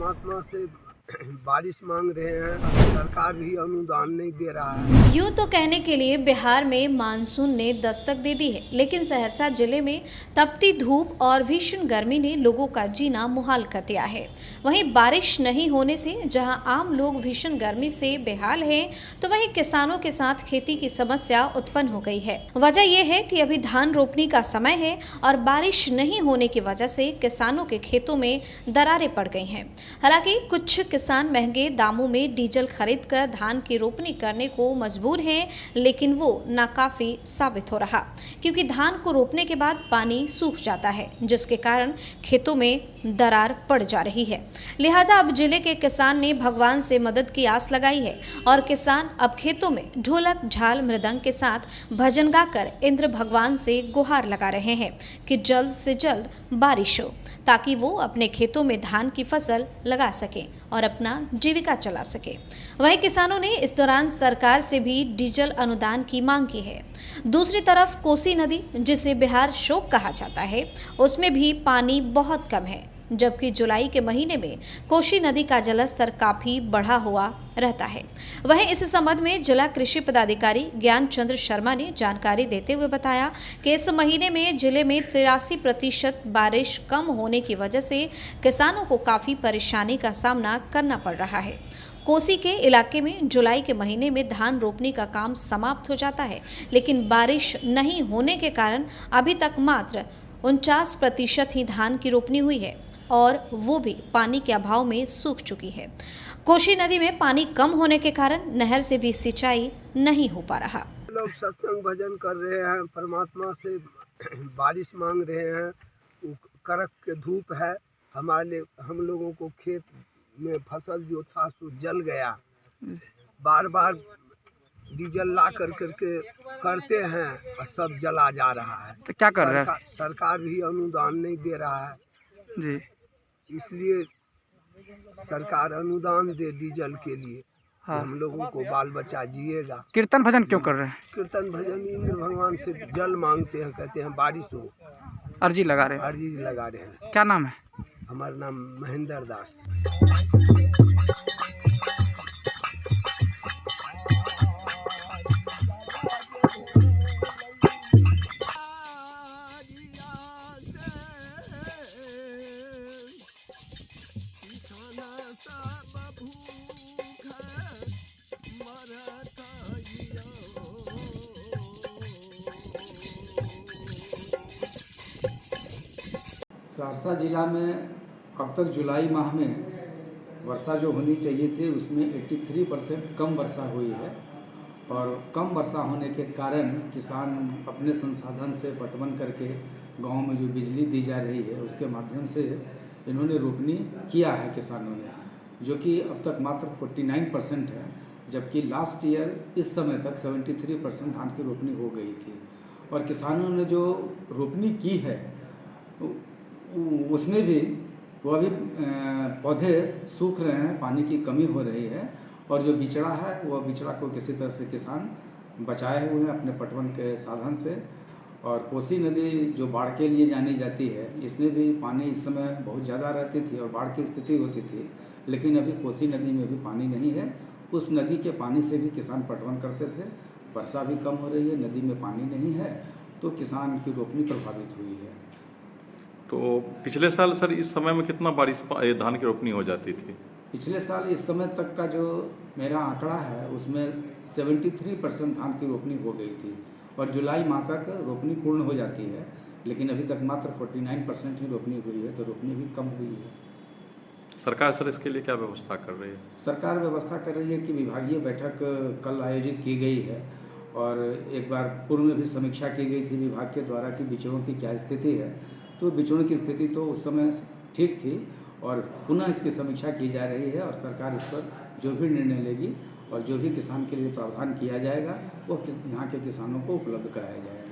परमात्मा से बारिश मांग रहे हैं, सरकार भी अनुदान नहीं दे रहा है। यूं तो कहने के लिए बिहार में मानसून ने दस्तक दे दी है, लेकिन सहरसा जिले में तपती धूप और भीषण गर्मी ने लोगों का जीना मुहाल कर दिया है। वहीं बारिश नहीं होने से जहां आम लोग भीषण गर्मी से बेहाल हैं, तो वहीं किसानों के साथ खेती की समस्या उत्पन्न हो गई है। वजह यह है कि अभी धान रोपनी का समय है और बारिश नहीं होने की वजह से किसानों के खेतों में दरारें पड़ गई हैं। हालांकि कुछ किसान महंगे दामों में डीजल खरीदकर धान की रोपनी करने को मजबूर हैं, लेकिन वो नाकाफी साबित हो रहा, क्योंकि धान को रोपने के बाद पानी सूख जाता है, जिसके कारण खेतों में दरार पड़ जा रही है। लिहाजा अब जिले के किसान ने भगवान से मदद की आस लगाई है और किसान अब खेतों में ढोलक झाल मृदंग के साथ भजन गाकर इंद्र भगवान से गुहार लगा रहे हैं कि जल्द से जल्द बारिश हो, ताकि वो अपने खेतों में धान की फसल लगा सकें और अपना जीविका चला सके। वहीं किसानों ने इस दौरान सरकार से भी डीजल अनुदान की मांग की है। दूसरी तरफ कोसी नदी, जिसे बिहार शोक कहा जाता है, उसमें भी पानी बहुत कम है, जबकि जुलाई के महीने में कोसी नदी का जलस्तर काफी बढ़ा हुआ रहता है। वहीं इस संबंध में जिला कृषि पदाधिकारी ज्ञान चंद्र शर्मा ने जानकारी देते हुए बताया कि इस महीने में जिले में 83% बारिश कम होने की वजह से किसानों को काफी परेशानी का सामना करना पड़ रहा है। कोसी के इलाके में जुलाई के महीने में धान रोपनी का काम समाप्त हो जाता है, लेकिन बारिश नहीं होने के कारण अभी तक मात्र 49% ही धान की रोपनी हुई है और वो भी पानी के अभाव में सूख चुकी है। कोसी नदी में पानी कम होने के कारण नहर से भी सिंचाई नहीं हो पा रहा। लोग सत्संग भजन कर रहे हैं, परमात्मा से बारिश मांग रहे हैं। कड़क के धूप है, हम लोगों को खेत में फसल जो था सो जल गया। बार बार डीजल ला करके करते हैं और सब जला जा रहा है। तो क्या कर रहा है? सरकार भी अनुदान नहीं दे रहा है जी, इसलिए सरकार अनुदान दे डीजल के लिए। हाँ। हम लोगों को बाल बच्चा जिएगा। कीर्तन भजन क्यों कर रहे हैं? कीर्तन भजन इंद्र भगवान से जल मांगते हैं, कहते हैं बारिश हो, अर्जी लगा रहे हैं। अर्जी लगा रहे हैं। क्या नाम है? हमारा नाम महेंद्र दास। सहरसा जिला में अब तक जुलाई माह में वर्षा जो होनी चाहिए थी उसमें 83% कम वर्षा हुई है और कम वर्षा होने के कारण किसान अपने संसाधन से पटवन करके गांव में जो बिजली दी जा रही है उसके माध्यम से इन्होंने रोपनी किया है किसानों ने, जो कि अब तक मात्र 49% है, जबकि लास्ट ईयर इस समय तक 73% धान की रोपनी हो गई थी। और किसानों ने जो रोपनी की है उसमें भी वो अभी पौधे सूख रहे हैं, पानी की कमी हो रही है और जो बिचड़ा है वह बिचड़ा को किसी तरह से किसान बचाए हुए हैं अपने पटवन के साधन से। और कोसी नदी जो बाढ़ के लिए जानी जाती है, इसमें भी पानी इस समय बहुत ज़्यादा रहती थी और बाढ़ की स्थिति होती थी, लेकिन अभी कोसी नदी में भी पानी नहीं है। उस नदी के पानी से भी किसान पटवन करते थे। वर्षा भी कम हो रही है, नदी में पानी नहीं है, तो किसान की रोपनी प्रभावित हुई है। तो पिछले साल सर इस समय में कितना बारिश धान की रोपनी हो जाती थी? पिछले साल इस समय तक का जो मेरा आंकड़ा है उसमें 73% धान की रोपनी हो गई थी और जुलाई माह तक रोपनी पूर्ण हो जाती है, लेकिन अभी तक मात्र 49% ही रोपनी हुई है, तो रोपनी भी कम हुई है। सरकार सर इसके लिए क्या व्यवस्था कर रही है? सरकार व्यवस्था कर रही है कि विभागीय बैठक कल आयोजित की गई है और एक बार पूर्व में भी समीक्षा की गई थी विभाग के द्वारा कि बिचड़ों की क्या स्थिति है। तो बिचड़ों की स्थिति तो उस समय ठीक थी और पुनः इसकी समीक्षा की जा रही है और सरकार इस पर जो भी निर्णय लेगी और जो भी किसान के लिए प्रावधान किया जाएगा वो यहाँ के किसानों को उपलब्ध कराया जाएगा।